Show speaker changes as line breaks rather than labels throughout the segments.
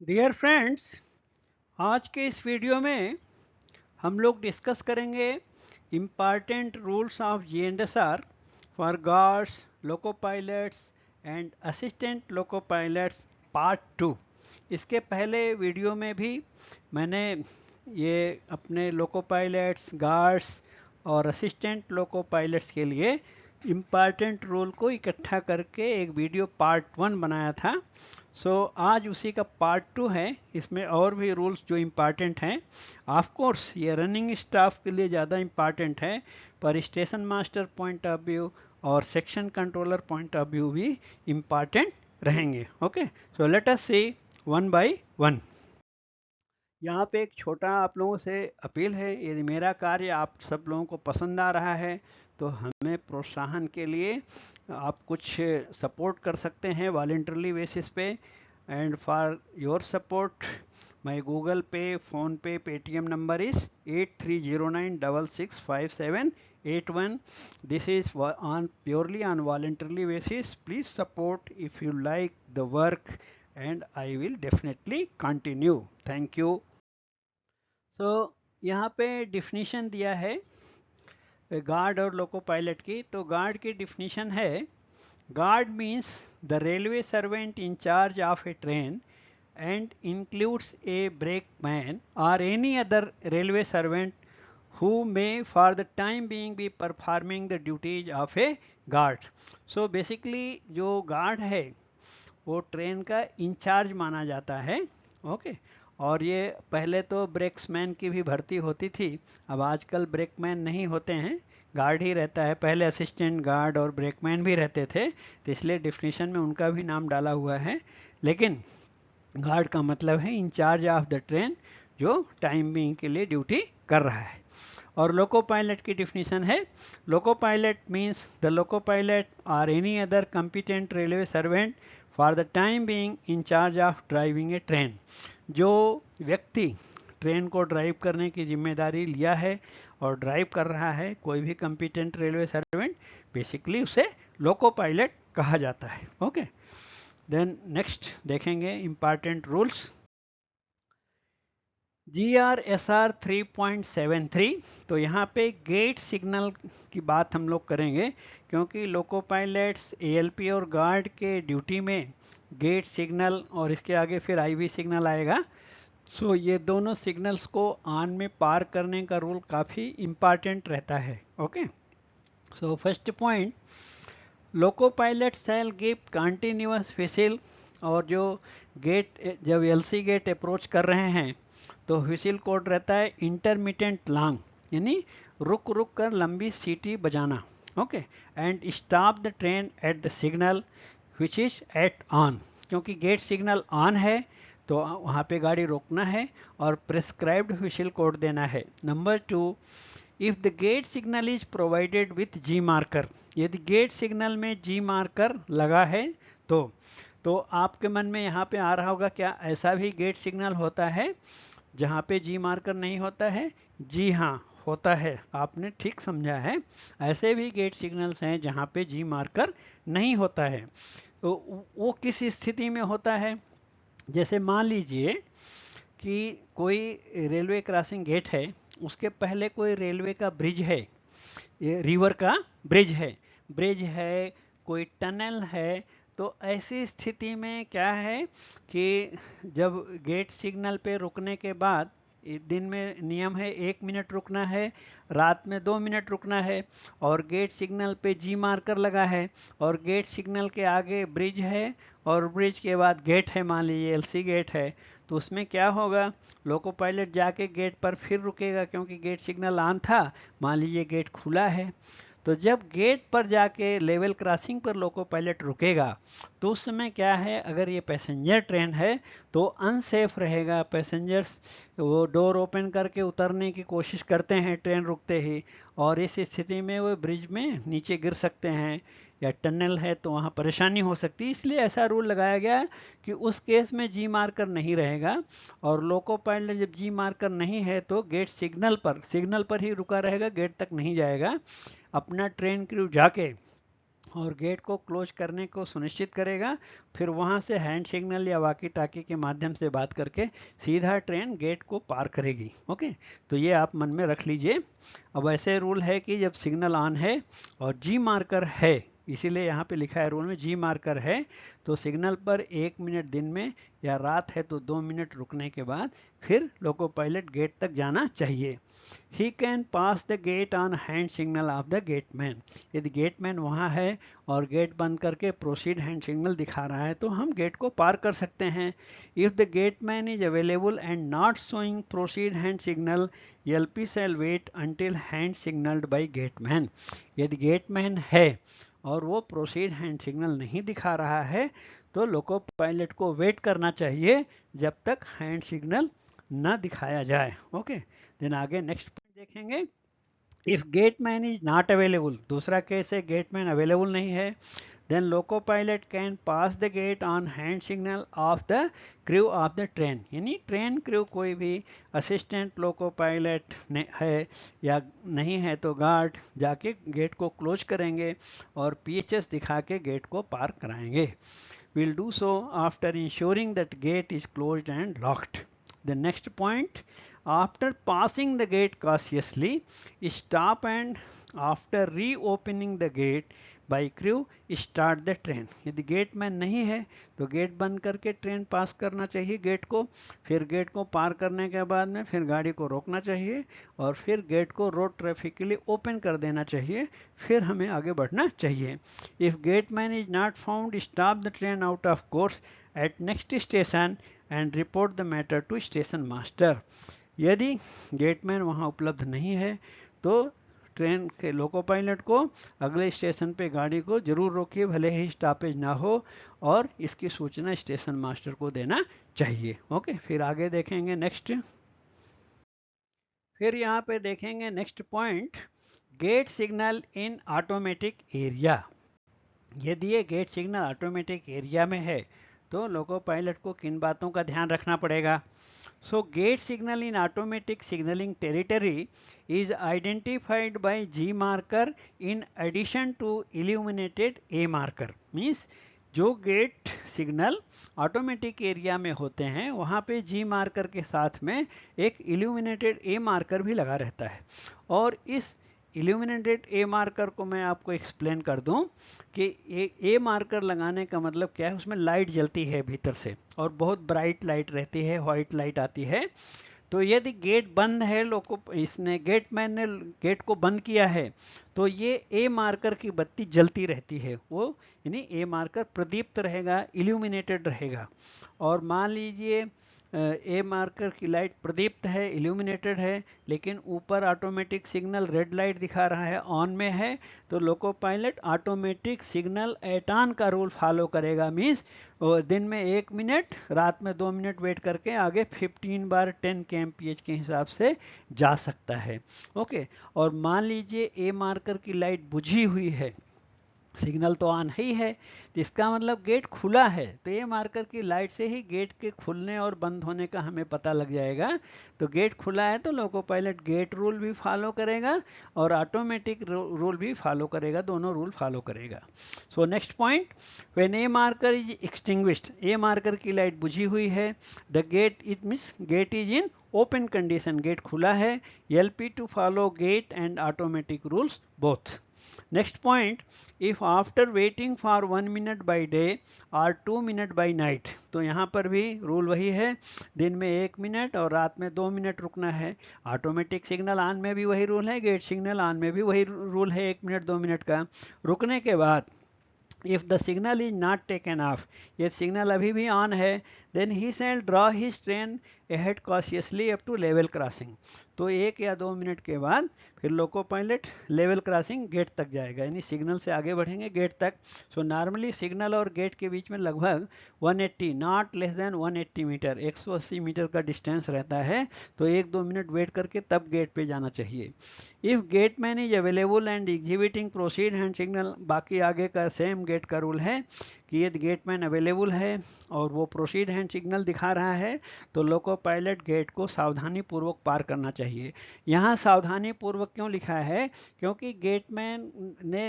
Dear friends, आज के इस वीडियो में हम लोग डिस्कस करेंगे important rules of GNSR for guards, loco pilots and assistant loco pilots part 2। इसके पहले वीडियो में भी मैंने ये अपने लोको पायलट्स, गार्ड्स और असिस्टेंट लोको पायलट्स के लिए इम्पॉर्टेंट रूल को इकट्ठा करके एक वीडियो पार्ट 1 बनाया था। आज उसी का पार्ट 2 है। इसमें और भी रूल्स जो इम्पॉर्टेंट हैं, ऑफ कोर्स ये रनिंग स्टाफ के लिए ज़्यादा इम्पॉर्टेंट है, पर station master point of view और section controller point of view भी इम्पॉर्टेंट रहेंगे। Okay, so let us see one by one. यहाँ पे एक छोटा आप लोगों से अपील है, यदि मेरा कार्य आप सब लोगों को पसंद आ रहा है तो हमें प्रोत्साहन के लिए आप कुछ सपोर्ट कर सकते हैं वॉलेंटरली बेसिस पे। And for your support my Google पे, फ़ोन पे, Paytm number is 8309665781। This is on purely on voluntarily basis. Please support if you like the work and I will definitely continue. Thank you. यहाँ पे definition दिया है guard और loco pilot की। तो guard की डिफिनीशन है, guard means the railway servant in charge of A train and includes a brakeman or any other railway servant who may for the time being be performing the duties of a guard. So basically जो guard है वो train का in charge माना जाता है। Okay, और ये पहले तो ब्रेक्समैन की भी भर्ती होती थी, अब आजकल ब्रेकमैन नहीं होते हैं, गार्ड ही रहता है। पहले असिस्टेंट गार्ड और ब्रेकमैन भी रहते थे, तो इसलिए डिफिनीशन में उनका भी नाम डाला हुआ है। लेकिन गार्ड का मतलब है इंचार्ज ऑफ द ट्रेन, जो टाइम बीइंग के लिए ड्यूटी कर रहा है। और लोको पायलट की डिफिनीशन है, loco pilot means the loco pilot और any other competent railway servant for the time being in charge of driving a train. जो व्यक्ति ट्रेन को ड्राइव करने की जिम्मेदारी लिया है और ड्राइव कर रहा है, कोई भी कॉम्पिटेंट रेलवे सर्वेंट, बेसिकली उसे लोको पायलट कहा जाता है। ओके, देन नेक्स्ट देखेंगे इम्पॉर्टेंट रूल्स। GRSR 3.73। तो यहाँ पे गेट सिग्नल की बात हम लोग करेंगे, क्योंकि लोको पायलट्स, ALP और गार्ड के ड्यूटी में गेट सिग्नल और इसके आगे फिर IV सिग्नल आएगा। ये दोनों सिग्नल्स को ऑन में पार करने का रूल काफ़ी इम्पॉर्टेंट रहता है। ओके, फर्स्ट पॉइंट, लोको pilot shall give continuous whistle. और जो गेट, जब LC गेट अप्रोच कर रहे हैं तो व्हिसिल कोड रहता है इंटरमिटेंट लॉन्ग, यानी रुक रुक कर लंबी सीटी बजाना। Okay, and stop the train at the signal which is at on. क्योंकि गेट सिग्नल ऑन है तो वहाँ पे गाड़ी रोकना है और प्रिस्क्राइब्ड व्हिसिल कोड देना है। Number 2, if the gate signal is provided with G marker. यदि गेट सिग्नल में G मार्कर लगा है तो आपके मन में यहाँ पे आ रहा होगा, क्या ऐसा भी गेट सिग्नल होता है जहाँ पे G मार्कर नहीं होता है? जी हाँ, होता है, आपने ठीक समझा है। ऐसे भी गेट सिग्नल्स हैं जहाँ पे G मार्कर नहीं होता है। तो वो किस स्थिति में होता है? जैसे मान लीजिए कि कोई रेलवे क्रॉसिंग गेट है, उसके पहले कोई रेलवे का ब्रिज है, ये रिवर का ब्रिज है, कोई टनल है। तो ऐसी स्थिति में क्या है कि जब गेट सिग्नल पे रुकने के बाद, दिन में नियम है 1 मिनट रुकना है, रात में 2 मिनट रुकना है, और गेट सिग्नल पे G मार्कर लगा है और गेट सिग्नल के आगे ब्रिज है और ब्रिज के बाद गेट है, मान लीजिए LC गेट है, तो उसमें क्या होगा, लोको पायलट जाके गेट पर फिर रुकेगा, क्योंकि गेट सिग्नल ऑन था, मान लीजिए गेट खुला है। तो जब गेट पर जाके लेवल क्रॉसिंग पर लोको पायलट रुकेगा तो उस समय क्या है, अगर ये पैसेंजर ट्रेन है तो अनसेफ रहेगा। पैसेंजर्स वो डोर ओपन करके उतरने की कोशिश करते हैं ट्रेन रुकते ही, और इस स्थिति में वो ब्रिज में नीचे गिर सकते हैं, या टनल है तो वहाँ परेशानी हो सकती है। इसलिए ऐसा रूल लगाया गया है कि उस केस में G मार्कर नहीं रहेगा, और लोको पायलट जब G मार्कर नहीं है तो गेट सिग्नल पर ही रुका रहेगा, गेट तक नहीं जाएगा। अपना ट्रेन क्रू जाके और गेट को क्लोज करने को सुनिश्चित करेगा। फिर वहाँ से हैंड सिग्नल या वाकी टाकी के माध्यम से बात करके सीधा ट्रेन गेट को पार करेगी। ओके, तो ये आप मन में रख लीजिए। अब ऐसे रूल है कि जब सिग्नल ऑन है और जी मार्कर है, इसीलिए यहाँ पे लिखा है रूल में जी मार्कर है, तो सिग्नल पर 1 मिनट दिन में या रात है तो 2 मिनट रुकने के बाद फिर लोको पायलट गेट तक जाना चाहिए। He can pass the gate on hand signal of the gateman. यदि गेटमैन वहाँ है और गेट बंद करके प्रोसीड हैंड सिग्नल दिखा रहा है तो हम गेट को पार कर सकते हैं। If the gateman is available and not showing proceed hand signal, LP shall wait until hand signaled by gateman. यदि गेटमैन है और वो प्रोसीड हैंड सिग्नल नहीं दिखा रहा है तो लोको पायलट को वेट करना चाहिए जब तक हैंड सिग्नल ना दिखाया जाए। ओके, देन आगे नेक्स्ट पॉइंट देखेंगे। If gateman is not available, दूसरा केस है गेटमैन अवेलेबल नहीं है, then loco pilot can pass the gate on hand signal of the crew of the train. यानी ट्रेन क्रू कोई भी असिस्टेंट लोको पायलट है या नहीं है तो गार्ड जाके गेट को क्लोज करेंगे और पीएचएस दिखा के गेट को पार कराएंगे। Will do so after ensuring that gate is closed and locked. The next point, after passing the gate cautiously, stop and after reopening the gate by crew, start the train. यदि gate man नहीं है तो gate बंद करके train पास करना चाहिए gate को, फिर गेट को पार करने के बाद में फिर गाड़ी को रोकना चाहिए और फिर गेट को रोड ट्रैफिक के लिए ओपन कर देना चाहिए, फिर हमें आगे बढ़ना चाहिए। If gateman is not found, stop the train out of course at next station and report the matter to station master. यदि गेटमैन वहाँ उपलब्ध नहीं है तो ट्रेन के लोको पायलट को अगले स्टेशन पे गाड़ी को जरूर रोकिए, भले ही स्टॉपेज ना हो, और इसकी सूचना स्टेशन मास्टर को देना चाहिए। ओके, फिर आगे देखेंगे नेक्स्ट। फिर यहाँ पे देखेंगे next point, gate signal in automatic area. यदि ये गेट सिग्नल ऑटोमेटिक एरिया में है तो लोको पायलट को किन बातों का ध्यान रखना पड़ेगा। So gate signal in automatic signaling territory is identified by G marker in addition to illuminated A marker. Means जो गेट सिग्नल ऑटोमेटिक एरिया में होते हैं वहाँ पे जी मार्कर के साथ में एक इल्यूमिनेटेड ए मार्कर भी लगा रहता है। और इस इल्यूमिनेटेड ए मार्कर को मैं आपको एक्सप्लेन कर दूं कि ए मार्कर लगाने का मतलब क्या है। उसमें लाइट जलती है भीतर से और बहुत ब्राइट लाइट रहती है, व्हाइट लाइट आती है। तो यदि गेट बंद है, इसने गेटमैन ने गेट को बंद किया है तो ये ए मार्कर की बत्ती जलती रहती है, वो यानी ए मार्कर प्रदीप्त रहेगा, इल्यूमिनेटेड रहेगा। और मान लीजिए ए मार्कर की लाइट प्रदीप्त है, इल्यूमिनेटेड है, लेकिन ऊपर ऑटोमेटिक सिग्नल रेड लाइट दिखा रहा है, ऑन में है, तो loco pilot automatic signal at on का रूल फॉलो करेगा। मीन्स दिन में 1 मिनट, रात में 2 मिनट वेट करके आगे 15 बार 10 kmph के हिसाब से जा सकता है। ओके, और मान लीजिए ए मार्कर की लाइट बुझी हुई है, सिग्नल तो ऑन ही है, तो इसका मतलब गेट खुला है, तो ये मार्कर की लाइट से ही गेट के खुलने और बंद होने का हमें पता लग जाएगा। तो गेट खुला है तो लोको पायलट गेट रूल भी फॉलो करेगा और ऑटोमेटिक रूल भी फॉलो करेगा, दोनों रूल फॉलो करेगा। So next point, when A marker is extinguished, A marker की लाइट बुझी हुई है, the gate it means gate is in open condition, gate खुला है, LP to follow gate and automatic rules both. Next point, if after waiting for 1 minute by day or 2 minute by night, तो यहाँ पर भी rule वही है, दिन में 1 मिनट और रात में 2 मिनट रुकना है। ऑटोमेटिक सिग्नल ऑन में भी वही रूल है, गेट सिग्नल ऑन में भी वही रूल है, 1 मिनट 2 मिनट का। रुकने के बाद if the signal is not taken off, ये सिग्नल अभी भी ऑन है, then he shall draw his train ahead cautiously up to level crossing। तो 1 या 2 मिनट के बाद फिर loco pilot level crossing gate तक जाएगा, यानी सिग्नल से आगे बढ़ेंगे गेट तक। सो नॉर्मली सिग्नल और गेट के बीच में लगभग 180 not less than 180 metre, 180 metre का डिस्टेंस रहता है, तो 1-2 मिनट वेट करके तब गेट पे जाना चाहिए। If gateman is available and exhibiting proceed hand signal, बाकी आगे का सेम गेट का रूल है कि यदि गेटमैन अवेलेबल है और वो प्रोसीड हैंड सिग्नल दिखा रहा है तो लोको पायलट गेट को सावधानी पूर्वक पार करना चाहिए। यहाँ सावधानी पूर्वक क्यों लिखा है? क्योंकि गेटमैन ने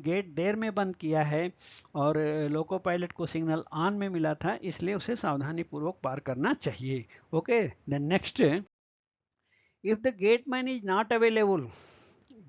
गेट देर में बंद किया है और लोको पायलट को सिग्नल ऑन में मिला था, इसलिए उसे सावधानी पूर्वक पार करना चाहिए। Okay, then next, if the gateman is not available,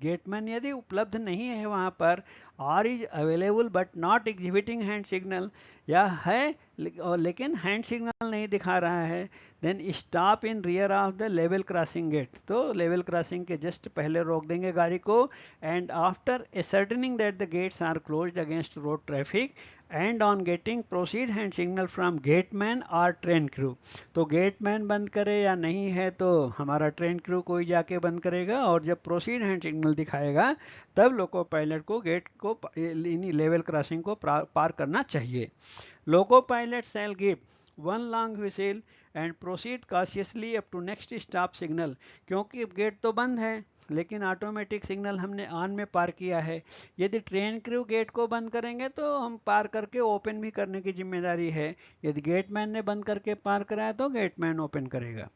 gateman यदि उपलब्ध नहीं है वहां पर, और is available but not exhibiting hand signal, या है और लेकिन हैंड सिग्नल नहीं दिखा रहा है, then stop in rear of the level crossing gate, तो लेवल क्रॉसिंग के जस्ट पहले रोक देंगे गाड़ी को। And after ascertaining that the gates are closed against road traffic and on getting proceed hand signal from gateman और train crew, तो gateman बंद करे या नहीं है तो हमारा ट्रेन क्रू कोई जाके बंद करेगा, और जब प्रोसीड हैंड सिग्नल दिखाएगा तब लोको पायलट को गेट को लेवल क्रॉसिंग को पार करना चाहिए। Loco pilot shall give one long whistle and proceed cautiously up to next stop signal, क्योंकि गेट तो बंद है लेकिन ऑटोमेटिक सिग्नल हमने ऑन में पार किया है। यदि ट्रेन क्रू गेट को बंद करेंगे तो हम पार करके ओपन भी करने की जिम्मेदारी है, यदि गेटमैन ने बंद करके पार कराया तो गेटमैन ओपन करेगा।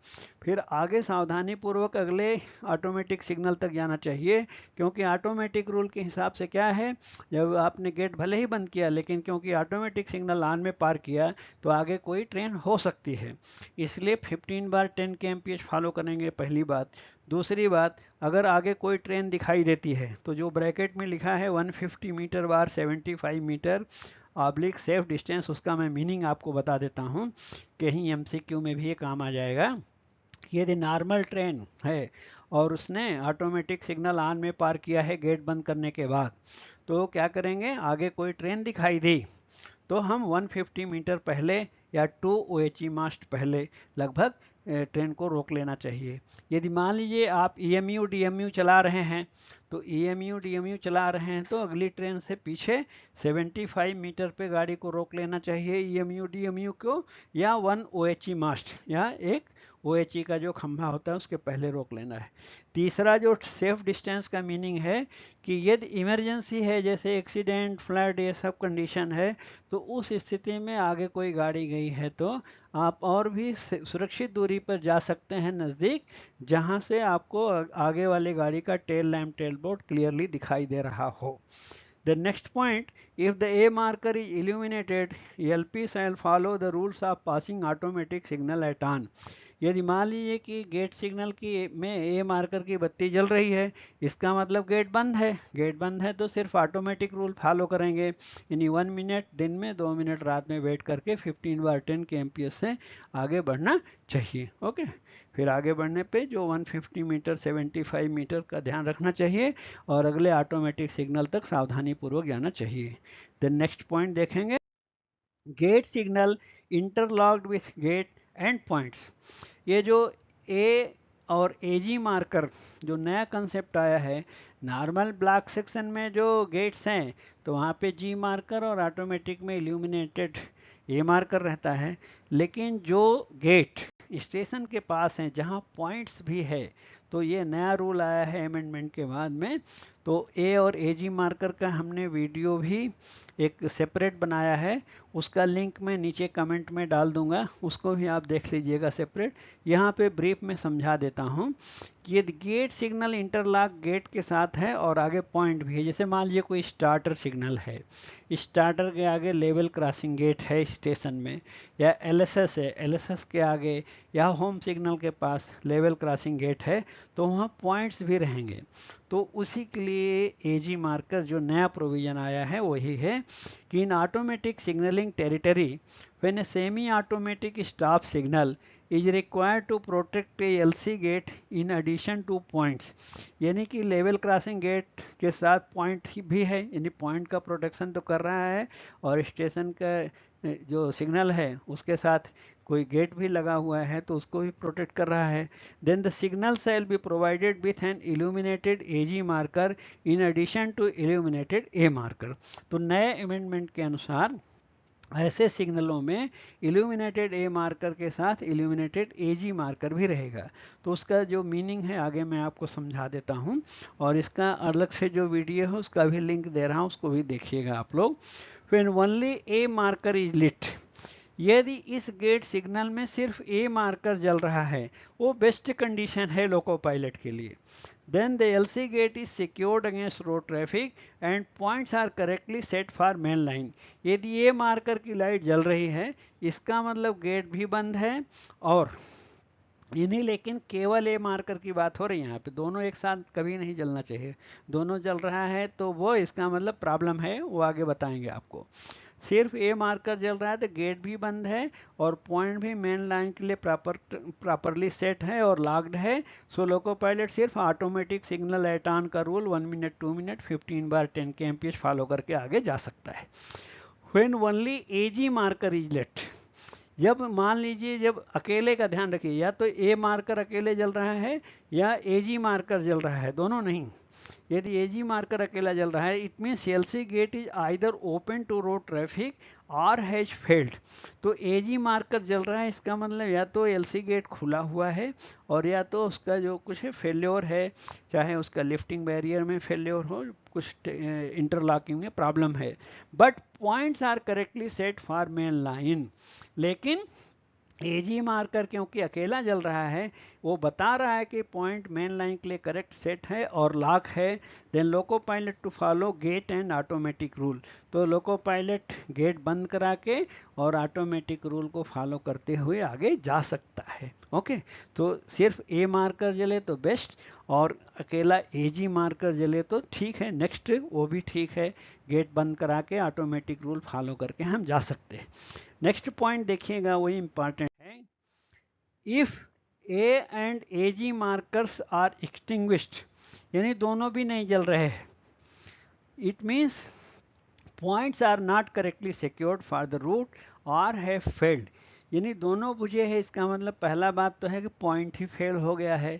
फिर आगे सावधानी पूर्वक अगले ऑटोमेटिक सिग्नल तक जाना चाहिए, क्योंकि ऑटोमेटिक रूल के हिसाब से क्या है, जब आपने गेट भले ही बंद किया लेकिन क्योंकि ऑटोमेटिक सिग्नल ऑन में पार किया तो आगे कोई ट्रेन हो सकती है, इसलिए 15 बार 10 kmph फॉलो करेंगे, पहली बात। दूसरी बात, अगर आगे कोई ट्रेन दिखाई देती है तो जो ब्रैकेट में लिखा है 150 मीटर बार 75 मीटर ऑब्लिक सेफ डिस्टेंस, उसका मैं मीनिंग आपको बता देता हूँ, कहीं एमसीक्यू में भी ये काम आ जाएगा। यदि नॉर्मल ट्रेन है और उसने ऑटोमेटिक सिग्नल ऑन में पार किया है गेट बंद करने के बाद, तो क्या करेंगे, आगे कोई ट्रेन दिखाई दी तो हम 150 मीटर पहले या 2 OHE मास्ट पहले लगभग ट्रेन को रोक लेना चाहिए। यदि मान लीजिए आप EMU DMU चला रहे हैं तो EMU DMU चला रहे हैं तो अगली ट्रेन से पीछे 75 मीटर पे गाड़ी को रोक लेना चाहिए EMU DMU को, या 1 OHE मास्ट या एक OHE का जो खंभा होता है उसके पहले रोक लेना है। तीसरा जो सेफ डिस्टेंस का मीनिंग है कि यदि इमरजेंसी है जैसे एक्सीडेंट फ्लड ये सब कंडीशन है तो उस स्थिति में आगे कोई गाड़ी गई है तो आप और भी सुरक्षित दूरी पर जा सकते हैं नज़दीक, जहां से आपको आगे वाली गाड़ी का tail lamp tell board clearly दिखाई दे रहा हो। The next point, if the A marker is illuminated, ELP shall follow the rules of passing automatic signal at on. यदि मान लीजिए कि गेट सिग्नल की में ए मार्कर की बत्ती जल रही है, इसका मतलब गेट बंद है, गेट बंद है तो सिर्फ ऑटोमेटिक रूल फॉलो करेंगे, यानी 1 मिनट दिन में 2 मिनट रात में वेट करके 15 बार 10 kmph से आगे बढ़ना चाहिए। ओके, फिर आगे बढ़ने पे जो 150 मीटर 75 मीटर का ध्यान रखना चाहिए और अगले ऑटोमेटिक सिग्नल तक सावधानी पूर्वक जाना चाहिए। देन नेक्स्ट पॉइंट देखेंगे, gate signal interlocked with gate and points. ये जो ए और एजी मार्कर जो नया कंसेप्ट आया है, नॉर्मल ब्लॉक सेक्शन में जो गेट्स हैं तो वहाँ पे जी मार्कर और ऑटोमेटिक में इल्यूमिनेटेड ए मार्कर रहता है, लेकिन जो गेट स्टेशन के पास हैं जहाँ पॉइंट्स भी है तो ये नया रूल आया है अमेंडमेंट के बाद में, तो ए और एजी मार्कर का हमने वीडियो भी एक सेपरेट बनाया है, उसका लिंक मैं नीचे कमेंट में डाल दूंगा, उसको भी आप देख लीजिएगा सेपरेट। यहाँ पे ब्रीफ में समझा देता हूँ कि यदि गेट सिग्नल इंटरलॉक गेट के साथ है और आगे पॉइंट भी है, जैसे मान लीजिए कोई स्टार्टर सिग्नल है, स्टार्टर के आगे लेवल क्रॉसिंग गेट है स्टेशन में, या एलएसएस है, एलएसएस के आगे या होम सिग्नल के पास लेवल क्रॉसिंग गेट है तो वहाँ पॉइंट्स भी रहेंगे, तो उसी के लिए एजी मार्कर जो नया प्रोविजन आया है वही है कि in automatic signalling territory when a semi automatic stop signal is required to protect a LC gate in addition to points, यानी कि लेवल क्रॉसिंग गेट के साथ पॉइंट भी है, यानी पॉइंट का प्रोटेक्शन तो कर रहा है और स्टेशन का जो सिग्नल है उसके साथ कोई गेट भी लगा हुआ है तो उसको भी प्रोटेक्ट कर रहा है। Then the signal shall be provided with an illuminated AG marker in addition to illuminated A marker. तो नए अमेंडमेंट के अनुसार ऐसे सिग्नलों में इल्यूमिनेटेड ए मार्कर के साथ इल्यूमिनेटेड एजी मार्कर भी रहेगा, तो उसका जो मीनिंग है आगे मैं आपको समझा देता हूं, और इसका अलग से जो वीडियो है उसका भी लिंक दे रहा हूं, उसको भी देखिएगा आप लोग। When only A marker is lit, यदि इस गेट सिग्नल में सिर्फ ए मार्कर जल रहा है, वो बेस्ट कंडीशन है लोको पायलट के लिए। Then the LC gate is secured against road traffic and points are correctly set for main line. यदि ए मार्कर की लाइट जल रही है, इसका मतलब गेट भी बंद है और इन्हीं, लेकिन केवल ए मार्कर की बात हो रही है यहाँ पे, दोनों एक साथ कभी नहीं जलना चाहिए। दोनों जल रहा है तो वो इसका मतलब प्रॉब्लम है, वो आगे बताएंगे आपको। सिर्फ ए मार्कर जल रहा है तो गेट भी बंद है और पॉइंट भी मेन लाइन के लिए प्रॉपरली सेट है और लॉक्ड है। सो लोको पायलट सिर्फ ऑटोमेटिक सिग्नल एट ऑन का रूल 1 मिनट 2 मिनट 15 बार 10 kmph फॉलो करके आगे जा सकता है। When only AG marker is lit, जब मान लीजिए, जब अकेले का ध्यान रखिए, या तो ए मार्कर अकेले जल रहा है या एजी मार्कर जल रहा है, दोनों नहीं। यदि एजी मार्कर अकेला जल रहा है, it means LC gate is either open to road traffic और हैज फेल्ड। तो एजी मार्कर जल रहा है, इसका मतलब या तो एलसी गेट खुला हुआ है और या तो उसका जो कुछ है फेल्योर है, चाहे उसका लिफ्टिंग बैरियर में फेल्योर हो, कुछ इंटरलॉकिंग में प्रॉब्लम है। But points are correctly set for main line. लेकिन एजी मार्कर क्योंकि अकेला जल रहा है, वो बता रहा है कि पॉइंट मेन लाइन के लिए करेक्ट सेट है और लॉक है। Then loco pilot to follow gate and automatic rule, तो लोको पायलट गेट बंद करा के और ऑटोमेटिक रूल को फॉलो करते हुए आगे जा सकता है। ओके, तो सिर्फ ए मार्कर जले तो बेस्ट और अकेला एजी मार्कर जले तो ठीक है, नेक्स्ट वो भी ठीक है, गेट बंद करा के ऑटोमेटिक रूल फॉलो करके हम जा सकते हैं। नेक्स्ट पॉइंट देखिएगा, वही इंपॉर्टेंट है। If A and AG markers are extinguished, यानी दोनों भी नहीं जल रहे हैं, it means points are not correctly secured for the route और हैव फेल्ड, यानी दोनों बुझे हैं। इसका मतलब पहला बात तो है कि पॉइंट ही फेल हो गया है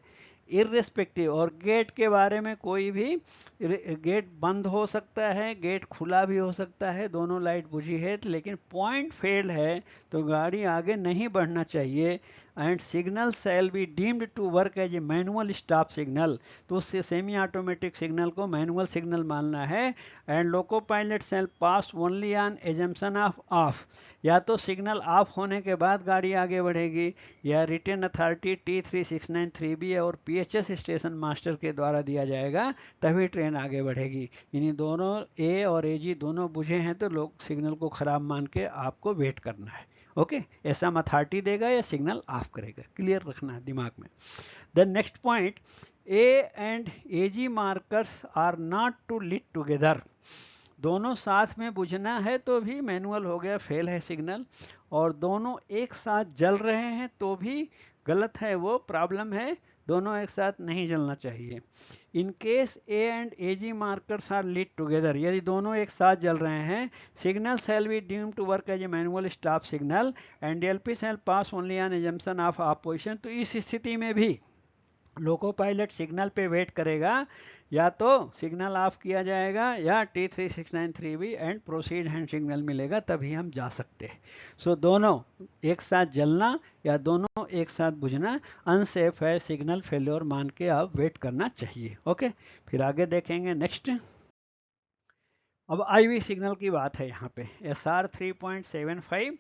इर्रेस्पेक्टिव। और गेट के बारे में कोई भी, गेट बंद हो सकता है, गेट खुला भी हो सकता है, दोनों लाइट बुझी है, लेकिन पॉइंट फेल है तो गाड़ी आगे नहीं बढ़ना चाहिए। And signal shall be deemed to work as a manual stop signal, तो उससे सेमी ऑटोमेटिक सिग्नल को मैनुअल सिग्नल मानना है। And loco pilot shall pass only on assumption of off, या तो सिग्नल ऑफ होने के बाद गाड़ी आगे बढ़ेगी या रिटेन अथॉरिटी T3693B और PHS स्टेशन मास्टर के द्वारा दिया जाएगा, तभी ट्रेन आगे बढ़ेगी। यानी दोनों ए और एजी दोनों बुझे हैं तो लोग सिग्नल को खराब मान के आपको वेट करना है। ओके, ऐसा अथॉरिटी देगा या सिग्नल ऑफ करेगा, क्लियर रखना है दिमाग में। The next point, A and AG markers are not to lit together, दोनों साथ में बुझना है तो भी मैनुअल हो गया, फेल है सिग्नल, और दोनों एक साथ जल रहे हैं तो भी गलत है, वो प्रॉब्लम है, दोनों एक साथ नहीं जलना चाहिए। In case A and AG markers are lit together, यदि दोनों एक साथ जल रहे हैं, signal shall be deemed to work as a manual stop signal and LP shall pass only on assumption of opposition. तो इस स्थिति में भी लोको पायलट सिग्नल पे वेट करेगा, या तो सिग्नल ऑफ किया जाएगा या T3693B and proceed hand signal मिलेगा, तभी हम जा सकते हैं। सो दोनों एक साथ जलना या दोनों एक साथ बुझना अनसेफ है, सिग्नल फेल्योर मान के आप वेट करना चाहिए। ओके, फिर आगे देखेंगे नेक्स्ट। अब आईवी सिग्नल की बात है यहाँ पे, SR 3.75,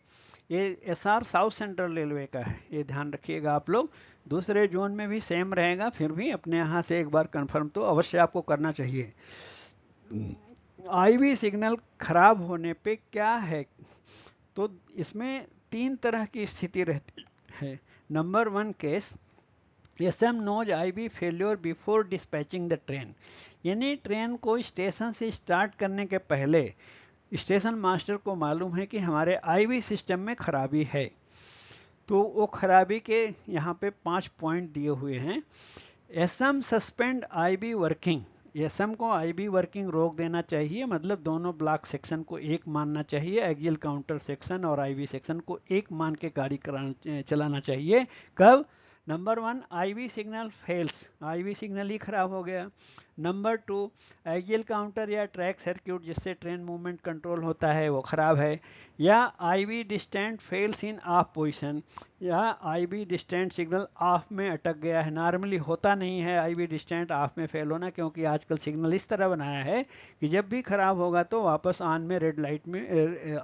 ये SR साउथ सेंट्रल रेलवे का है, ये ध्यान रखिएगा आप लोग। दूसरे जोन में भी सेम रहेगा, फिर भी अपने यहाँ से एक बार कंफर्म तो अवश्य आपको करना चाहिए। आईवी सिग्नल खराब होने पे क्या है, तो इसमें 3 तरह की स्थिति रहती है। Number 1 case, SM knows IB failure before dispatching the train, यानी ट्रेन को स्टेशन से स्टार्ट करने के पहले स्टेशन मास्टर को मालूम है कि हमारे आईवी सिस्टम में खराबी है। तो वो खराबी के यहाँ पे 5 पॉइंट दिए हुए हैं। SM suspend IB working, SM को IB वर्किंग रोक देना चाहिए, मतलब दोनों ब्लॉक सेक्शन को एक मानना चाहिए, एक्सियल काउंटर सेक्शन और IB सेक्शन को एक मान के गाड़ी चलाना चाहिए। कब? Number 1, IB signal fails, IB signal ही खराब हो गया। नंबर 2, एक्सियल काउंटर या ट्रैक सर्किट जिससे ट्रेन मूवमेंट कंट्रोल होता है वो ख़राब है, या IB distant fails in off position, या आईवी डिस्टेंट सिग्नल ऑफ में अटक गया है। नॉर्मली होता नहीं है आईवी डिस्टेंट ऑफ में फेल होना, क्योंकि आजकल सिग्नल इस तरह बनाया है कि जब भी ख़राब होगा तो वापस ऑन में रेड लाइट में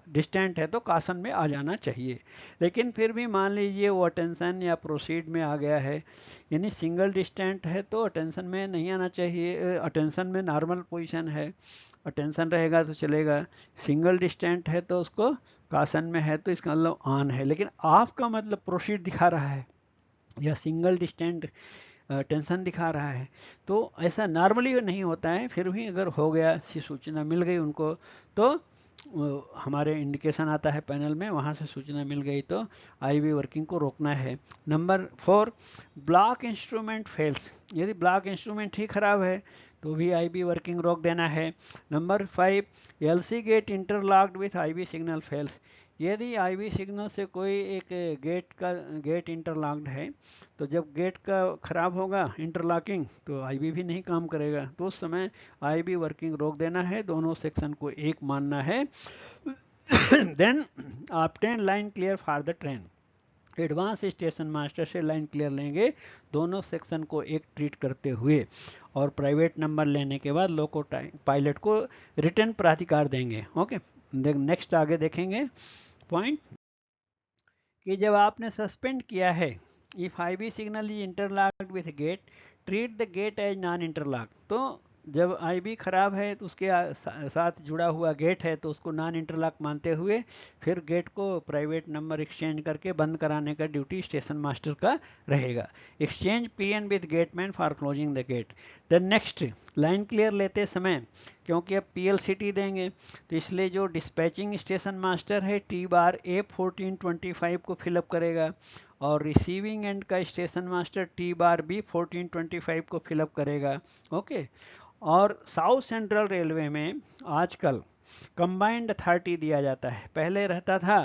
डिस्टेंट है तो कासन में आ जाना चाहिए। लेकिन फिर भी मान लीजिए वो अटेंशन या प्रोसीड में आ गया है, यानी सिंगल डिस्टेंट है तो अटेंशन में नहीं आना चाहिए, अटेंशन में नॉर्मल पोजीशन है, अटेंशन रहेगा तो चलेगा। सिंगल डिस्टेंट है तो उसको कासन में है तो इसका मतलब ऑन है, लेकिन ऑफ का मतलब प्रोसीड दिखा रहा है या सिंगल डिस्टेंट टेंशन दिखा रहा है। तो ऐसा नॉर्मली नहीं होता है, फिर भी अगर हो गया, सूचना मिल गई उनको तो हमारे इंडिकेशन आता है पैनल में, वहाँ से सूचना मिल गई तो आईवी वर्किंग को रोकना है। नंबर 4, ब्लॉक इंस्ट्रूमेंट फेल्स, यदि ब्लॉक इंस्ट्रूमेंट ही खराब है तो भी आईवी वर्किंग रोक देना है। Number 5, LC gate interlocked with IV signal fails, यदि आईवी सिग्नल से कोई एक गेट इंटरलॉक्ड है तो जब गेट का खराब होगा इंटरलॉकिंग तो आईवी भी नहीं काम करेगा, तो उस समय आईवी वर्किंग रोक देना है, दोनों सेक्शन को एक मानना है। Then obtain line clear for the train, advance station master से लाइन क्लियर लेंगे दोनों सेक्शन को एक ट्रीट करते हुए, और प्राइवेट नंबर लेने के बाद लोको पायलट को रिटर्न प्राधिकार देंगे। ओके, नेक्स्ट आगे देखेंगे पॉइंट कि जब आपने सस्पेंड किया है, if IV signal is interlocked with gate, treat the gate as non interlock, तो जब आईवी खराब है तो उसके साथ जुड़ा हुआ गेट है तो उसको नॉन इंटरलॉक मानते हुए फिर गेट को प्राइवेट नंबर एक्सचेंज करके बंद कराने का ड्यूटी स्टेशन मास्टर का रहेगा। Exchange PN with gateman for closing the gate. Then next, line clear लेते समय क्योंकि अब पीएलसीटी देंगे तो इसलिए जो डिस्पैचिंग स्टेशन मास्टर है टी बार A1425 को फिलअप करेगा, और रिसीविंग एंड का स्टेशन मास्टर टी बार भी 1425 को फिलअप करेगा। ओके, और साउथ सेंट्रल रेलवे में आजकल कंबाइंड अथॉरिटी दिया जाता है। पहले रहता था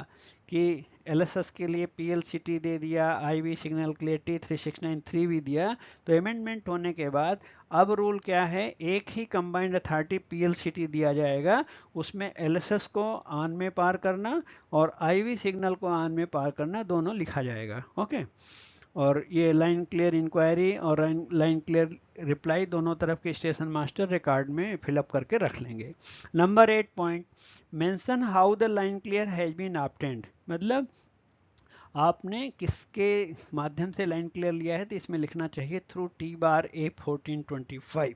कि एलएसएस के लिए पीएलसीटी दे दिया, आईवी सिग्नल के लिए T3693 भी दिया, तो अमेंडमेंट होने के बाद अब रूल क्या है, एक ही कंबाइंड अथॉरिटी पीएलसीटी दिया जाएगा, उसमें एलएसएस को ऑन में पार करना और आईवी सिग्नल को ऑन में पार करना दोनों लिखा जाएगा। ओके, और ये लाइन क्लियर इंक्वायरी और लाइन क्लियर रिप्लाई दोनों तरफ के स्टेशन मास्टर रिकॉर्ड में फिलअप करके रख लेंगे। Number 8 point, mention how the line clear has been obtained, मतलब आपने किसके माध्यम से लाइन क्लियर लिया है तो इसमें लिखना चाहिए थ्रू टी बार A1425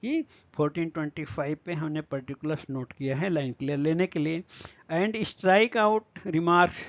कि 1425 पे हमने पर्टिकुलर नोट किया है लाइन क्लियर लेने के लिए। And strike out remarks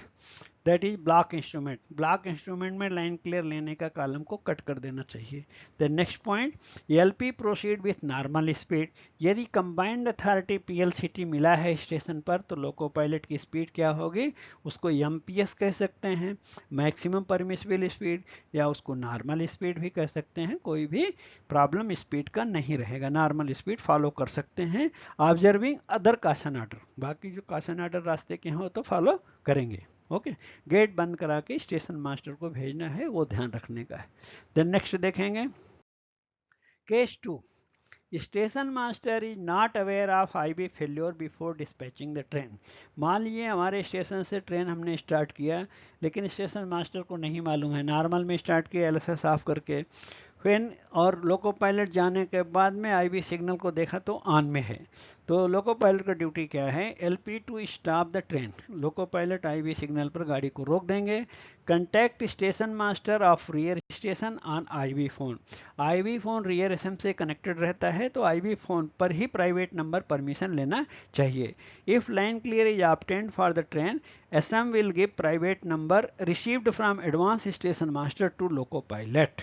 that is block instrument, block instrument में लाइन क्लियर लेने का कॉलम को कट कर देना चाहिए। The next point, LP proceed with normal speed, यदि कंबाइंड अथॉरिटी पीएलसीटी मिला है स्टेशन पर तो लोको पायलट की स्पीड क्या होगी, उसको एमपीएस कह सकते हैं, मैक्सिमम परमिसिबल स्पीड, या उसको नॉर्मल स्पीड भी कह सकते हैं, कोई भी प्रॉब्लम स्पीड का नहीं रहेगा, नॉर्मल स्पीड फॉलो कर सकते हैं, ऑब्जर्विंग अदर कासन आर्डर, बाकी जो कासन आर्डर रास्ते के हों तो फॉलो करेंगे। ओके, गेट बंद करा के स्टेशन मास्टर को भेजना है, वो ध्यान रखने का है। देन नेक्स्ट देखेंगे case 2, station master is not aware of IV failure before dispatching the train, मान लीजिए हमारे स्टेशन से ट्रेन हमने स्टार्ट किया लेकिन स्टेशन मास्टर को नहीं मालूम है, नॉर्मल में स्टार्ट किया एलएसएस ऑफ करके, फिर और लोको पायलट जाने के बाद में आईवी सिग्नल को देखा तो ऑन में है, तो लोको पायलट का ड्यूटी क्या है, LP to stop the train, loco pilot IV signal पर गाड़ी को रोक देंगे। Contact station master of rear station on IV phone, IV phone rear SM से कनेक्टेड रहता है तो आईवी फोन पर ही प्राइवेट नंबर परमिशन लेना चाहिए। If line clear is obtained for the train, SM will give private number received from advance station master to loco pilot,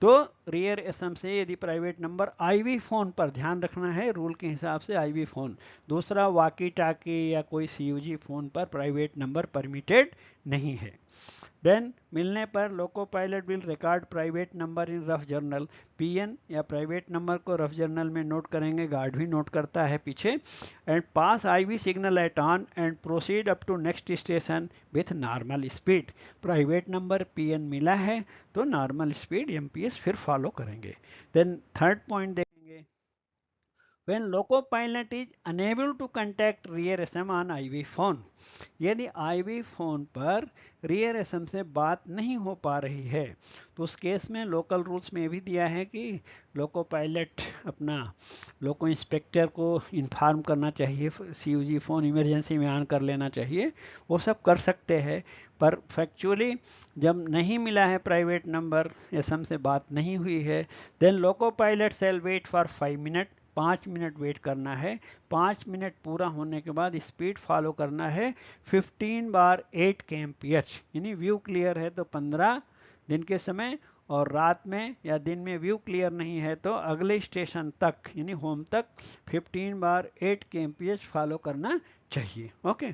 तो rear SM से यदि प्राइवेट नंबर आईवी फोन पर, ध्यान रखना है रूल के हिसाब से आईवी फोन, दूसरा वाकी टाकी या कोई सीयूजी फोन पर प्राइवेट नंबर परमिटेड नहीं है। देन मिलने पर loco pilot will record private number in rough journal, PN या प्राइवेट नंबर को रफ जर्नल में नोट करेंगे, गार्ड भी नोट करता है पीछे, and pass IV signal at on and proceed up to next station with normal speed, private number PN मिला है तो नॉर्मल स्पीड एमपीएस फिर फॉलो करेंगे। देन थर्ड पॉइंट देखेंगे when loco pilot is unable to contact rear SM on IV phone, यदि IV phone पर rear SM से बात नहीं हो पा रही है तो उस केस में लोकल रूल्स में भी दिया है कि लोको पायलट अपना लोको इंस्पेक्टर को इन्फॉर्म करना चाहिए, CUG फ़ोन इमरजेंसी में ऑन कर लेना चाहिए, वो सब कर सकते हैं। पर फैक्चुअली जब नहीं मिला है प्राइवेट नंबर, एसएम से बात नहीं हुई है, then loco pilot shall wait for 5 minute, 5 minute wait करना है। 5 मिनट पूरा होने के बाद स्पीड फॉलो करना है 15 बार 8 kmph, यानी व्यू क्लियर है तो 15 दिन के समय, और रात में या दिन में व्यू क्लियर नहीं है तो अगले स्टेशन तक यानी होम तक 15 बार 8 kmph फॉलो करना चाहिए। ओके,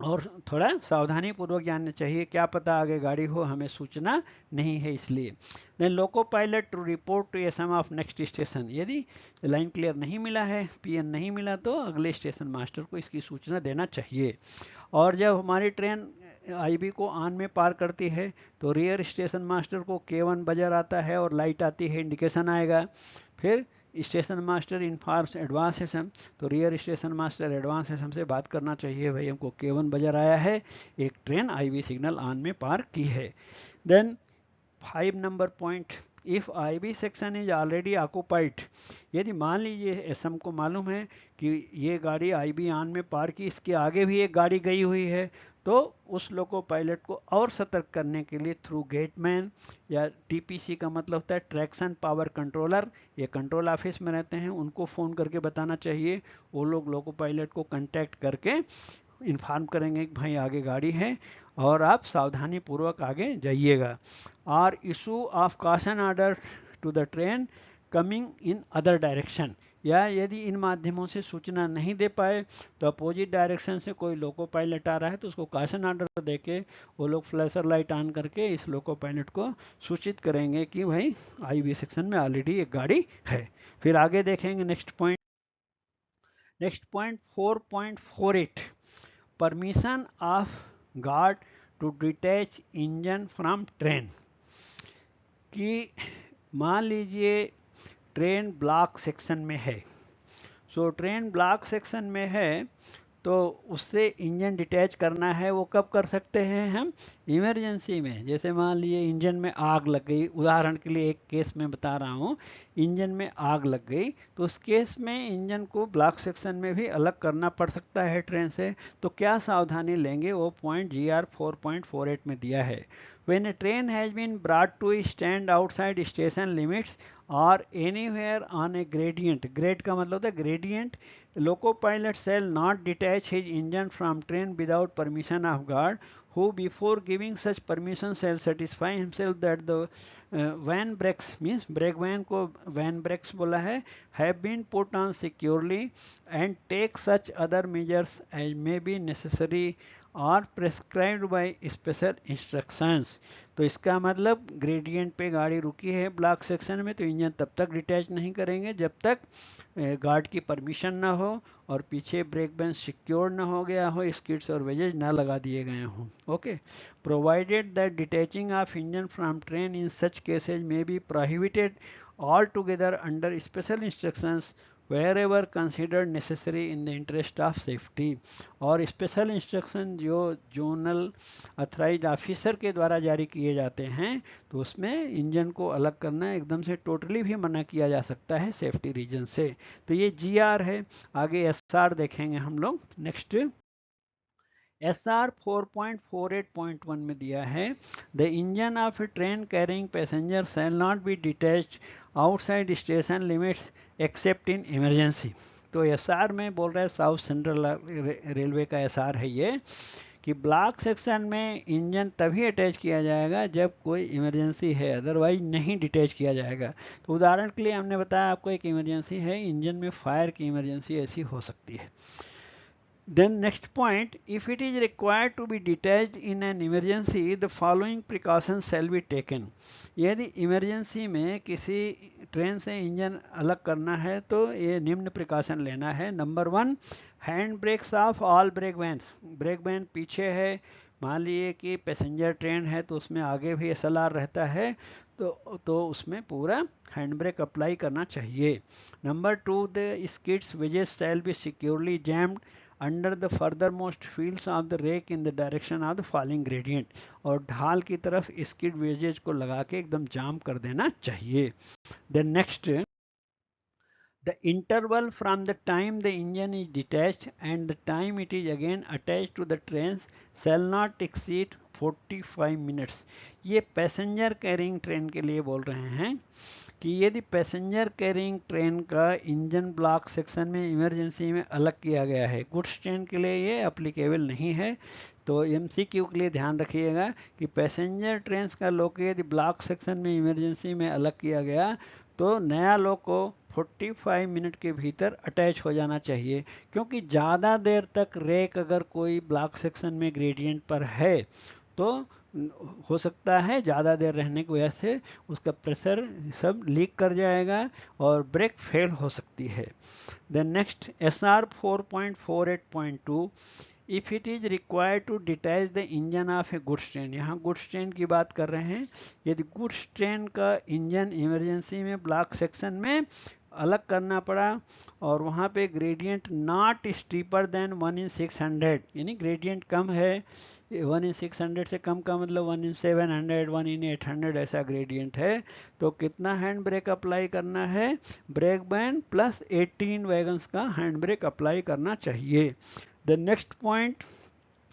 और थोड़ा सावधानी पूर्वक जानना चाहिए, क्या पता आगे गाड़ी हो, हमें सूचना नहीं है इसलिए। Then loco pilot to report to SM of next station, यदि लाइन क्लियर नहीं मिला है, पीएन नहीं मिला तो अगले स्टेशन मास्टर को इसकी सूचना देना चाहिए। और जब हमारी ट्रेन आईबी को ऑन में पार करती है तो रियर स्टेशन मास्टर को K1 बजर आता है और लाइट आती है, इंडिकेशन आएगा। फिर station master informs advance SM, तो rear station master advance SM से बात करना चाहिए, भाई हमको K1 बजर आया है, एक ट्रेन आईबी सिग्नल ऑन में पार की है। Then 5 number point, if IB section is already occupied, यदि मान लीजिए एसएम को मालूम है कि ये गाड़ी आईबी ऑन में पार की, इसके आगे भी एक गाड़ी गई हुई है, तो उस लोको पायलट को और सतर्क करने के लिए थ्रू गेटमैन या टीपीसी का मतलब होता है ट्रैक्शन पावर कंट्रोलर, ये कंट्रोल ऑफिस में रहते हैं, उनको फ़ोन करके बताना चाहिए। वो लोग लोको पायलट को कांटेक्ट करके इन्फॉर्म करेंगे कि भाई आगे गाड़ी है और आप सावधानी पूर्वक आगे जाइएगा। और issue of caution order to the train coming in other direction, या यदि इन माध्यमों से सूचना नहीं दे पाए तो अपोजिट डायरेक्शन से कोई लोको पायलट आ रहा है तो उसको कॉशन ऑर्डर देके वो लोग फ्लैशर लाइट ऑन करके इस लोको पायलट को सूचित करेंगे कि भाई आईबी सेक्शन में ऑलरेडी एक गाड़ी है। फिर आगे देखेंगे next point. Next point 4.48, permission of guard to detach engine from train, कि मान लीजिए ट्रेन ब्लॉक सेक्शन में है, सो ट्रेन ब्लॉक सेक्शन में है तो उससे इंजन डिटैच करना है, वो कब कर सकते हैं हम, इमरजेंसी में। जैसे मान लीजिए इंजन में आग लग गई, उदाहरण के लिए एक केस में बता रहा हूँ, इंजन में आग लग गई तो उस केस में इंजन को ब्लॉक सेक्शन में भी अलग करना पड़ सकता है ट्रेन से, तो क्या सावधानी लेंगे, वो पॉइंट GR 4.48 में दिया है। When a train has been brought to a stand outside station limits or anywhere on a gradient, grade का मतलब होता है gradient, loco pilot shall not detach his engine from train without permission of guard, who before giving such permission shall satisfy himself that the van brakes, means brake van को van brakes बोला है, have been put on securely and take such other measures as may be necessary और prescribed by special instructions. तो इसका मतलब gradient पे गाड़ी रुकी है ब्लॉक सेक्शन में तो इंजन तब तक डिटैच नहीं करेंगे जब तक गार्ड की परमिशन ना हो और पीछे ब्रेक बेंच सिक्योर ना हो गया हो, स्किड्स और वेजेज ना लगा दिए गए हों। Okay, provided that detaching of engine from train in such cases में be prohibited all together under special instructions wherever considered necessary in the interest of safety। और स्पेशल इंस्ट्रक्शन जो जोनल अथराइज्ड ऑफिसर के द्वारा जारी किए जाते हैं तो उसमें इंजन को अलग करना एकदम से टोटली भी मना किया जा सकता है सेफ्टी रीजन से। तो ये GR है। आगे SR देखेंगे हम लोग। नेक्स्ट SR 4.48.1 में दिया है, the engine of A train carrying passenger shall not be detached outside station limits accept in emergency. तो SR में बोल रहा है, साउथ सेंट्रल रेलवे का SR है ये, कि ब्लॉक सेक्शन में इंजन तभी अटैच किया जाएगा जब कोई इमरजेंसी है, अदरवाइज नहीं डिटैच किया जाएगा। तो उदाहरण के लिए हमने बताया आपको एक इमरजेंसी है, इंजन में फायर की इमरजेंसी ऐसी हो सकती है। Then next point, if it is required to be detached in an emergency, the following precautions shall be taken। यदि इमरजेंसी में किसी ट्रेन से इंजन अलग करना है तो ये निम्न प्रिकॉशन लेना है। Number 1, hand brakes of all brake vans, brake van पीछे है, मान लीजिए कि पैसेंजर ट्रेन है तो उसमें आगे भी SLR रहता है, तो उसमें पूरा हैंड ब्रेक अप्लाई करना चाहिए। Number 2, the skids wedges shall be securely jammed under the further most fields of the rake in the direction of the falling gradient, और ढाल की तरफ स्किड वेजेज को लगा के एकदम जाम कर देना चाहिए। Then next, the interval from the time the engine is detached and the time it is again attached to the trains shall not exceed 45 minutes। ये पैसेंजर कैरिंग ट्रेन के लिए बोल रहे हैं कि यदि पैसेंजर कैरिंग ट्रेन का engine block section में इमरजेंसी में अलग किया गया है, गुड्स ट्रेन के लिए ये अप्लीकेबल नहीं है। तो MCQ के लिए ध्यान रखिएगा कि पैसेंजर ट्रेन का लोको यदि ब्लॉक सेक्शन में इमरजेंसी में अलग किया गया तो नया लोको 45 मिनट के भीतर अटैच हो जाना चाहिए, क्योंकि ज़्यादा देर तक रेक अगर कोई ब्लॉक सेक्शन में ग्रेडियंट पर है तो हो सकता है ज़्यादा देर रहने की वजह से उसका प्रेशर सब लीक कर जाएगा और ब्रेक फेल हो सकती है। Then next, SR 4.48.2, if it is required to detach the engine of a goods train, यहाँ गुड्स ट्रेन की बात कर रहे हैं, यदि गुड्स ट्रेन का इंजन इमरजेंसी में ब्लॉक सेक्शन में अलग करना पड़ा और वहाँ पे ग्रेडियंट नॉट स्टीपर देन 1/600, यानी ग्रेडियंट कम है, 1/600 से कम का मतलब 1/700, 1/800 ऐसा ग्रेडियंट है, तो कितना हैंड ब्रेक अप्लाई करना है, ब्रेक बैंड प्लस 18 वैगन्स का हैंड ब्रेक अप्लाई करना चाहिए। The next point,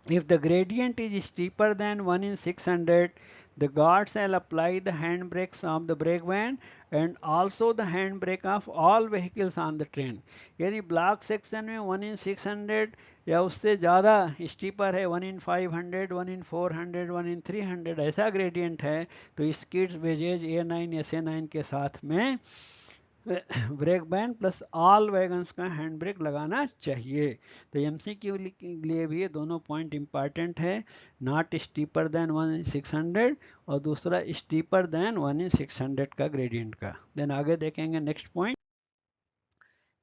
if the gradient is steeper than 1/600, the guard shall apply the hand brakes of the brake van and also the hand brake of all vehicles on the train। यदि block section में 1/600 या उससे ज़्यादा steeper है, 1/500, 1/400, 1/300 ऐसा gradient है, तो skids wages A9 SA9 के साथ में ब्रेक बैंड प्लस ऑल वैगन्स का हैंड ब्रेक लगाना चाहिए। तो MCQ के लिए भी ये दोनों पॉइंट इंपॉर्टेंट है, नॉट स्टीपर देन 1/600 और दूसरा स्टीपर देन 1/600 का ग्रेडियंट का। देन आगे देखेंगे next point,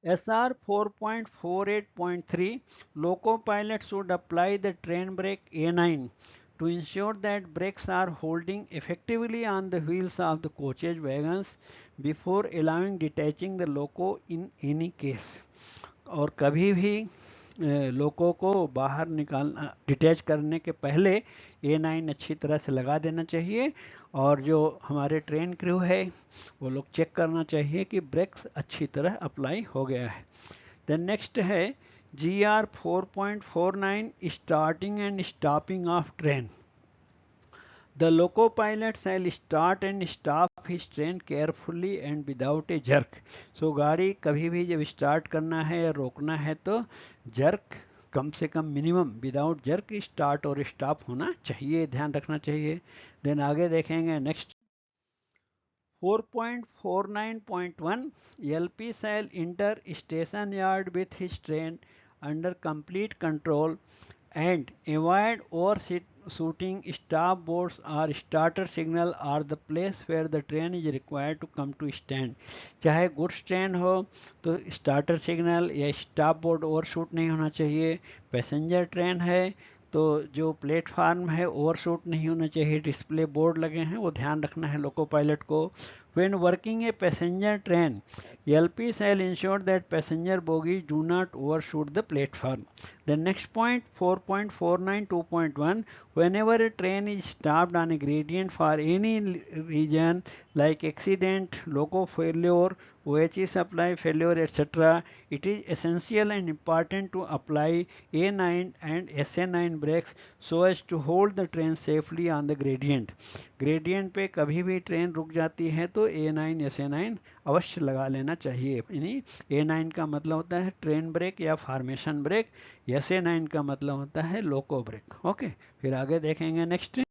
SR 4.48.3, loco pilot should apply the train brake A9 to ensure that brakes are holding effectively on the wheels of the coaches wagons before allowing detaching the loco in any case। और कभी भी लोको को बाहर निकालना, detach करने के पहले A9 अच्छी तरह से लगा देना चाहिए, और जो हमारे ट्रेन क्रू है वो लोग चेक करना चाहिए कि ब्रेक्स अच्छी तरह अप्लाई हो गया है। देन नेक्स्ट है GR 4.49, starting and stopping of train. The loco pilot shall start and stop his train carefully and without a jerk। So गाड़ी कभी भी जब स्टार्ट करना है या रोकना है तो जर्क कम से कम मिनिमम विदाउट जर्क स्टार्ट और स्टॉप होना चाहिए, ध्यान रखना चाहिए। देन आगे देखेंगे next 4.49.1, LP shall enter station yard with his train under complete control and avoid overshooting stop boards or starter signal or the place where the train is required to come to stand। चाहे goods train हो तो starter signal या stop board overshoot नहीं होना चाहिए, passenger train है तो जो प्लेटफार्म है ओवरशूट नहीं होना चाहिए, डिस्प्ले बोर्ड लगे हैं वो ध्यान रखना है लोको पायलट को। When working a passenger train, LP shall ensure that passenger bogies do not overshoot the platform। The next point 4.49.2.1, whenever a train is stopped on a gradient for any reason like accident, loco failure, OHE supply failure, etc., it is essential and important to apply A9 and SA9 brakes so as to hold the train safely on the gradient। Gradient पे कभी भी train रुक जाती है तो A9 SA9 अवश्य लगा लेना चाहिए। यानी A9 का मतलब होता है ट्रेन ब्रेक या फॉर्मेशन ब्रेक, SA9 का मतलब होता है लोको ब्रेक। ओके, फिर आगे देखेंगे next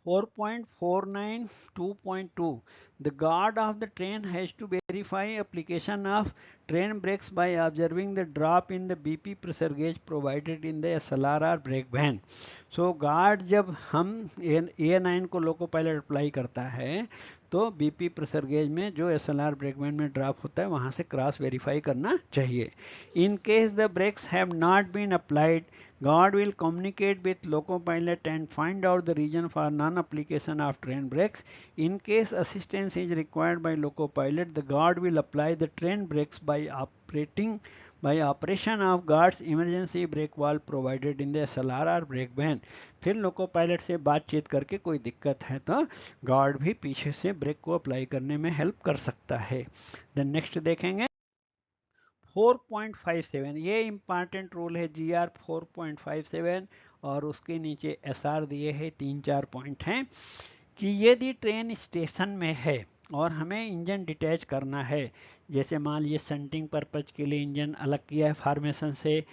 4.49.2.2, the guard of the train has to be verify application of train brakes by observing the drop in the BP pressure gauge provided in the SLR or brake van. So guard जब हम A9 को loco pilot apply करता है तो BP pressure gauge में जो SLR brake बैंड में ड्रॉप होता है वहां से क्रॉस वेरीफाई करना चाहिए. In case the brakes have not been applied, God will communicate with loco pilot and find out the reason for non-application of train brakes. In case assistance is required by loco pilot, the God will apply the train brakes by operation of God's emergency brake valve provided in the SLR or brake van. फिर loco pilot से बातचीत करके कोई दिक्कत है तो guard भी पीछे से ब्रेक को अप्लाई करने में हेल्प कर सकता है. देन नेक्स्ट देखेंगे 4.57. ये इंपॉर्टेंट रूल है GR 4.57 और उसके नीचे SR दिए हैं 3-4 पॉइंट हैं कि यदि ट्रेन स्टेशन में है और हमें इंजन डिटैच करना है, जैसे मान लीजिए शंटिंग पर्पज के लिए इंजन अलग किया है फॉर्मेशन से,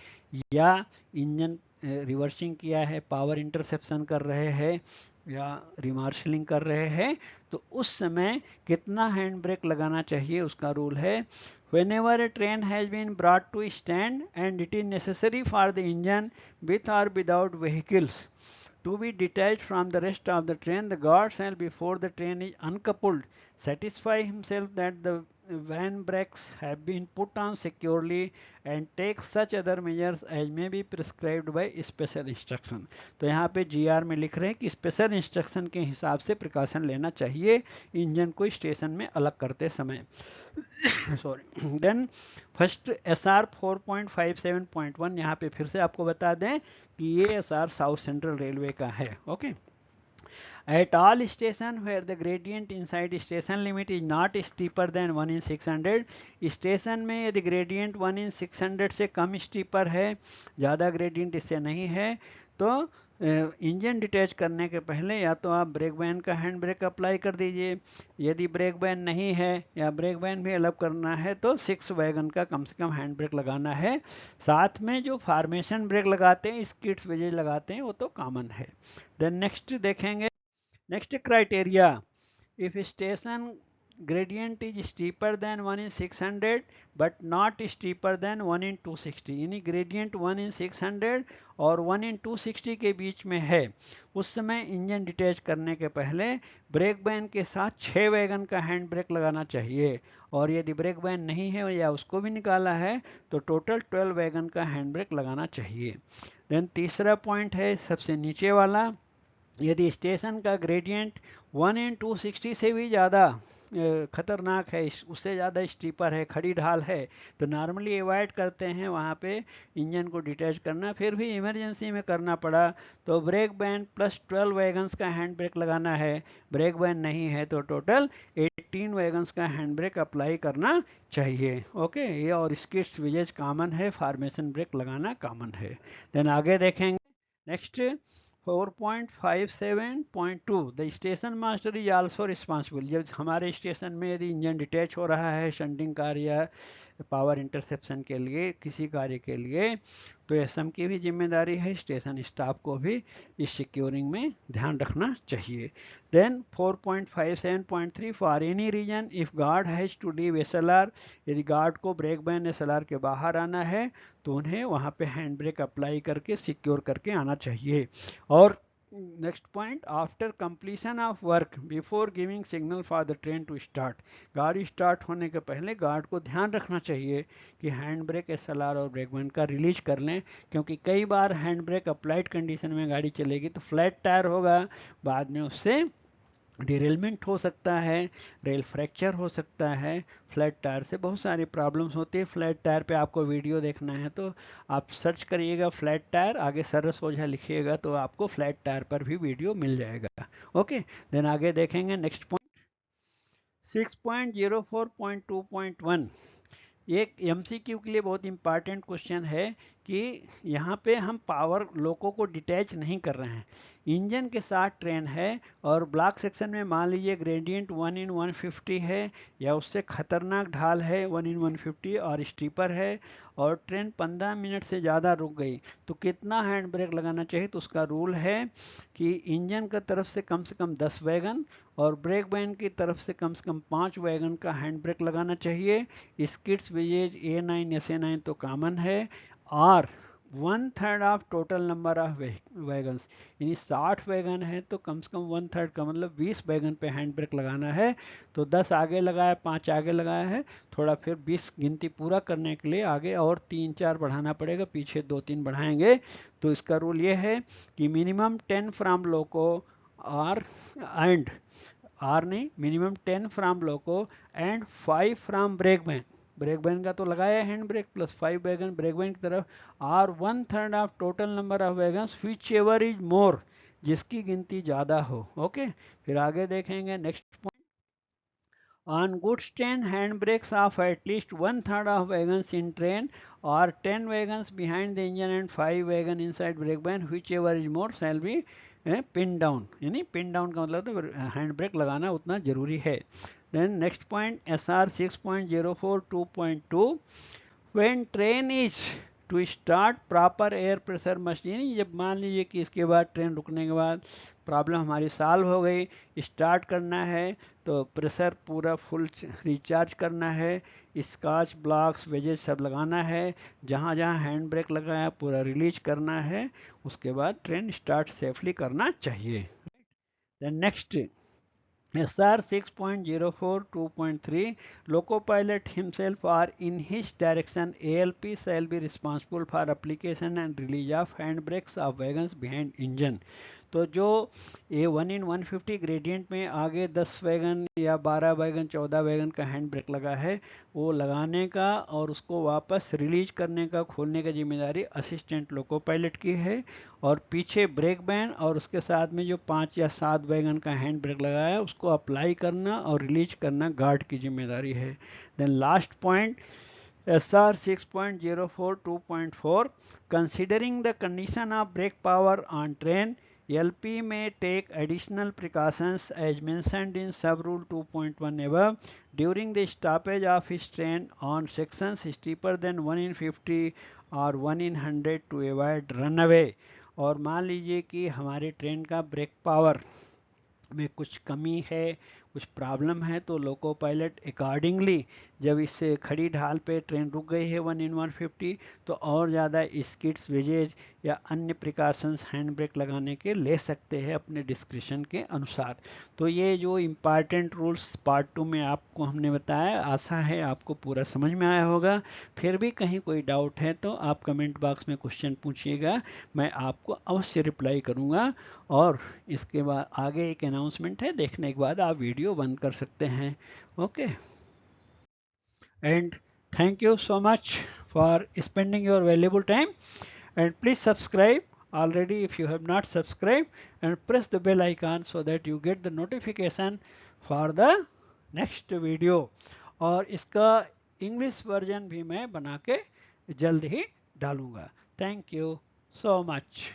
या इंजन रिवर्सिंग किया है, पावर इंटरसेप्शन कर रहे हैं या रिमार्शलिंग कर रहे हैं, तो उस समय कितना हैंड ब्रेक लगाना चाहिए उसका रूल है. Whenever a train has been brought to stand and it is necessary for the engine with or without vehicles to be detached from the rest of the train, the guard shall, before the train is uncoupled, satisfy himself that the van brakes have been put on securely and take such other measures as may be prescribed by special instruction. तो यहाँ पे GR में लिख रहे हैं कि special instruction के हिसाब से प्रिकॉशन लेना चाहिए इंजन को स्टेशन में अलग करते समय. सॉरी. देन फर्स्ट SR 4.57.1 यहाँ पे फिर से आपको बता दें कि ये SR साउथ सेंट्रल रेलवे का है. Okay. At all station where the gradient inside station limit is not steeper than 1 in 600, station में यदि ग्रेडियंट 1 in 600 से कम स्टीपर है, ज़्यादा ग्रेडियंट इससे नहीं है, तो इंजन डिटैच करने के पहले या तो आप ब्रेक बैन का हैंड ब्रेक अप्लाई कर दीजिए. यदि ब्रेक बैन नहीं है या ब्रेक बैन भी अलग करना है तो 6 वैगन का कम से कम हैंड ब्रेक लगाना है. साथ में जो फॉर्मेशन ब्रेक लगाते हैं, स्किड्स वेजेज लगाते हैं, वो तो कॉमन है. देन नेक्स्ट देखेंगे. Next criteria, if station gradient is steeper than 1 in 600 but not steeper than 1 in 260, यानी gradient 1 in 600 और 1 in 260 के बीच में है, उस समय इंजन डिटैच करने के पहले ब्रेक बैन के साथ 6 वैगन का हैंड ब्रेक लगाना चाहिए. और यदि ब्रेक बैन नहीं है या उसको भी निकाला है तो टोटल 12 वैगन का हैंड ब्रेक लगाना चाहिए. देन तीसरा पॉइंट है सबसे नीचे वाला, यदि स्टेशन का ग्रेडियंट 1 in 260 से भी ज़्यादा खतरनाक है, उससे ज़्यादा स्टीपर है, खड़ी ढाल है, तो नॉर्मली अवॉइड करते हैं वहाँ पे इंजन को डिटैच करना. फिर भी इमरजेंसी में करना पड़ा तो ब्रेक बैन प्लस 12 वैगन्स का हैंड ब्रेक लगाना है. ब्रेक बैन नहीं है तो टोटल 18 वैगन्स का हैंड ब्रेक अप्लाई करना चाहिए. ओके. ये और स्किड्स विजेज कॉमन है, फॉर्मेशन ब्रेक लगाना कॉमन है. देन आगे देखेंगे. Next 4.57.2, the station master is also responsible. जब हमारे स्टेशन में यदि इंजन डिटैच हो रहा है शंटिंग कार्य या पावर इंटरसेप्शन के लिए, किसी कार्य के लिए, तो एसएम की भी जिम्मेदारी है स्टेशन स्टाफ को भी इस सिक्योरिंग में ध्यान रखना चाहिए. Then 4.57.3, for any reason if guard has to leave SLR, यदि गार्ड को ब्रेक बैन SLR के बाहर आना है तो उन्हें वहां पे हैंड ब्रेक अप्लाई करके सिक्योर करके आना चाहिए. और next point, after completion of work before giving signal for the train to start, गाड़ी स्टार्ट होने के पहले गार्ड को ध्यान रखना चाहिए कि हैंड ब्रेक SLR और ब्रेक बैन का रिलीज कर लें, क्योंकि कई बार हैंड ब्रेक अप्लाइड कंडीशन में गाड़ी चलेगी तो फ्लैट टायर होगा, बाद में उससे डिरेलमेंट हो सकता है, रेल फ्रैक्चर हो सकता है. फ्लैट टायर से बहुत सारी प्रॉब्लम्स होती है. फ्लैट टायर पे आपको वीडियो देखना है तो आप सर्च करिएगा फ्लैट टायर, आगे सरस ओझा लिखिएगा तो आपको फ्लैट टायर पर भी वीडियो मिल जाएगा. ओके. देन आगे देखेंगे. नेक्स्ट पॉइंट 6.04.2.1, एक MCQ के लिए बहुत इंपॉर्टेंट क्वेश्चन है कि यहाँ पे हम पावर लोको को डिटैच नहीं कर रहे हैं, इंजन के साथ ट्रेन है और ब्लॉक सेक्शन में मान लीजिए ग्रेडियंट 1/150 है या उससे खतरनाक ढाल है 1/150 और स्टीपर है और ट्रेन 15 मिनट से ज़्यादा रुक गई तो कितना हैंड ब्रेक लगाना चाहिए। तो उसका रूल है कि इंजन की तरफ से कम 10 वैगन और ब्रेक बैंड की तरफ से कम 5 वैगन का हैंड ब्रेक लगाना चाहिए। स्किड्स विजेज A9 SA9 तो कॉमन है और 1/3 of total number of wagons, यानी 60 वैगन है तो कम से कम 1/3 का मतलब 20 वैगन पे हैंड ब्रेक लगाना है। तो 10 आगे लगाया, 5 आगे लगाया है, थोड़ा फिर 20 गिनती पूरा करने के लिए आगे और 3-4 बढ़ाना पड़ेगा, पीछे 2-3 बढ़ाएंगे। तो इसका रूल ये है कि मिनिमम 10 फ्रॉम लोको और एंड आर नहीं, minimum 10 from loco end 5 from brake बैंड, ब्रेक बैंड का तो लगाया hand brake plus 5 wagon brake बैंड की तरफ, or 1/3 of total number of wagon which ever is more, जिसकी गिनती ज़्यादा हो। ओके, फिर आगे देखेंगे next point. On goods train, handbrakes of at least 1/3 of wagons in train or 10 wagons behind the engine and 5 wagons inside brake van, whichever is more shall be pin down, यानी pin down का मतलब तो hand brake लगाना उतना जरूरी है। Then next point SR 6.04 2.2, when train is to start proper air pressure machine, जब मान लीजिए कि इसके बाद ट्रेन रुकने के बाद प्रॉब्लम हमारी सॉल्व हो गई, स्टार्ट करना है तो प्रेशर पूरा फुल रिचार्ज करना है, स्कॉच ब्लॉक्स वेजेस सब लगाना है, जहाँ जहाँ हैंड ब्रेक लगाया पूरा रिलीज करना है, उसके बाद ट्रेन स्टार्ट सेफली करना चाहिए। Then next SR 6.04 2.3, loco pilot himself or in his direction ALP shall be responsible for application and release of handbrakes of wagons behind engine। तो जो ये 1/150 ग्रेडियंट में आगे 10 वैगन या 12 वैगन 14 वैगन का hand break लगा है, वो लगाने का और उसको वापस रिलीज करने का, खोलने का जिम्मेदारी असिस्टेंट लोको पायलट की है, और पीछे ब्रेक बैंड और उसके साथ में जो 5 या 7 वैगन का हैंड ब्रेक लगाया है उसको अप्लाई करना और रिलीज करना गार्ड की जिम्मेदारी है। Then last point SR 6.04 2.4, considering the condition of brake power on train, LP may take additional precautions as mentioned in sub-rule 2.1 above during the stoppage of his train on sections steeper than 1/50 or 1/100 to avoid runaway। और मान लीजिए कि हमारे train का break power में कुछ कमी है, कुछ प्रॉब्लम है, तो लोको पायलट अकॉर्डिंगली जब इससे खड़ी ढाल पे ट्रेन रुक गई है 1/150 तो और ज़्यादा स्किड्स वेजेज या अन्य प्रिकॉशंस हैंड ब्रेक लगाने के ले सकते हैं अपने डिस्क्रिप्शन के अनुसार। तो ये जो इम्पॉर्टेंट रूल्स पार्ट 2 में आपको हमने बताया, आशा है आपको पूरा समझ में आया होगा। फिर भी कहीं कोई डाउट है तो आप कमेंट बॉक्स में क्वेश्चन पूछिएगा, मैं आपको अवश्य रिप्लाई करूँगा। और इसके बाद आगे एक अनाउंसमेंट है, देखने के बाद आप वीडियो बंद कर सकते हैं। Okay, and thank you so much for spending your valuable time and please subscribe already if you have not subscribed and press the bell icon so that you get the notification for the next video। और इसका English version भी मैं बना के जल्द ही डालूंगा। Thank you so much.